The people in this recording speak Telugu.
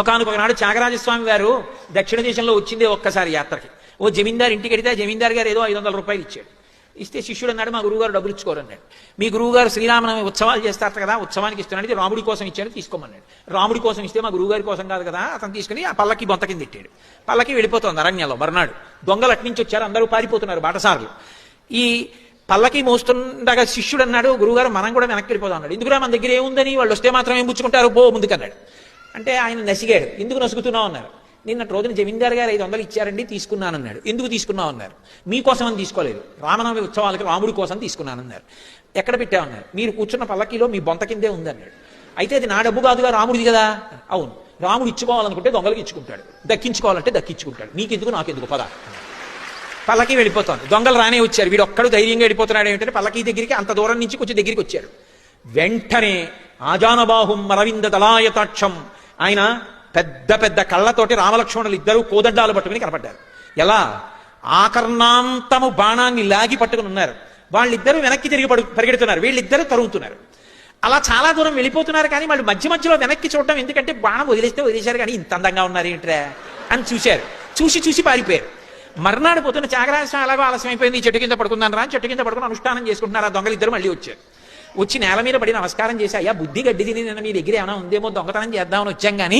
ఒకనొకనాడు త్యాగరాజస్వామి గారు దక్షిణ దేశంలో వచ్చిందే ఒక్కసారి యాత్రకి. ఓ జమీందారు ఇంటికి వెడితే జమీందారు గారు ఏదో 500 రూపాయలు ఇచ్చాడు. ఇస్తే శిష్యుడు అన్నాడు, మా గురువుగారు డబ్బులు ఇచ్చుకోరన్నాడు. మీ గురువుగారు శ్రీరామనవమి ఉత్సవాలు చేస్తారు కదా, ఉత్సవానికి ఇస్తున్నాడు, ఇది రాముడి కోసం ఇచ్చాడు, తీసుకోమన్నాడు. రాముడి కోసం ఇస్తే మా గురువుగారి కోసం కాదు కదా, అతను తీసుకుని ఆ పల్లకి బొంత కింద తిట్టాడు. పల్లకి వెళ్ళిపోతుంది అరణ్యంలో. మర్నాడు దొంగలు అట్నుంచి వచ్చారు, అందరూ పారిపోతున్నారు బాటసారులు. ఈ పల్లకి మోస్తుండగా శిష్యుడు అన్నాడు, గురువుగారు మనం కూడా వెనక్కి వెళ్ళిపోతాం అన్నాడు. ఎందుకురా, మన దగ్గర ఏముందని, వాళ్ళు వస్తే మాత్రం ఏం పుచ్చుకుంటారు, పో ముందుకన్నాడు. అంటే ఆయన నసిగాడు. ఎందుకు నసుగుతున్నావు అన్నారు. నిన్నటి రోజున జమీందారు గారు 500 ఇచ్చారండి, తీసుకున్నానన్నాడు. ఎందుకు తీసుకున్నావు అన్నారు. మీకోసం అని తీసుకోలేదు, రామనవమి ఉత్సవాలకి రాముడి కోసం తీసుకున్నానన్నారు. ఎక్కడ పెట్టామన్నారు. మీరు కూర్చున్న పల్లకీలో మీ బొంత కిందే ఉందన్నాడు. అయితే అది నా డబ్బు కాదుగా, రాముడిది కదా. అవును, రాముడు ఇచ్చుకోవాలనుకుంటే దొంగలకి ఇచ్చుకుంటాడు, దక్కించుకోవాలంటే దక్కించుకుంటాడు, నీకెందుకు నాకెందుకు పద. పల్లకి వెళ్ళిపోతుంది. దొంగలు రానే వచ్చారు. వీడు ఒక్కడు ధైర్యంగా వెళ్ళిపోతున్నాడు. ఏమిటంటే పల్లకి దగ్గరికి అంత దూరం నుంచి కొంచెం దగ్గరికి వచ్చారు. వెంటనే ఆజానబాహుం అరవింద దళాయతాక్షం, ఆయన పెద్ద పెద్ద కళ్ళతోటి రామలక్ష్మణులు ఇద్దరు కోదండాలు పట్టుకుని కనపడ్డారు. ఎలా? ఆకర్ణాంతము బాణాన్ని లాగి పట్టుకుని ఉన్నారు. వాళ్ళిద్దరూ వెనక్కి తిరిగి పరిగెడుతున్నారు, వీళ్ళిద్దరూ తరుగుతున్నారు. అలా చాలా దూరం వెళ్ళిపోతున్నారు. కానీ వాళ్ళు మధ్య మధ్యలో వెనక్కి చూడటం, ఎందుకంటే బాణం వదిలేశారు కానీ ఇంత అందంగా ఉన్నారు ఏంట్రా అని చూశారు. చూసి పారిపోయారు. మర్నాడు పోతున్న త్యాగరాజస్వామి అలాగో ఆలస్యం అయిపోయింది, చెట్టు కింద పడుకున్నాను రా, చెట్టు కింద పడుకుని అనుష్ఠానం చేసుకుంటున్నారు. ఆ దొంగలు ఇద్దరు మళ్ళీ వచ్చారు. వచ్చి నేల మీద పడి నమస్కారం చేసి, అయ్యా బుద్ధి గడ్డి తిని నిన్న మీ దగ్గర ఏమైనా ఉందేమో దొంగతనం చేద్దామని వచ్చాం కానీ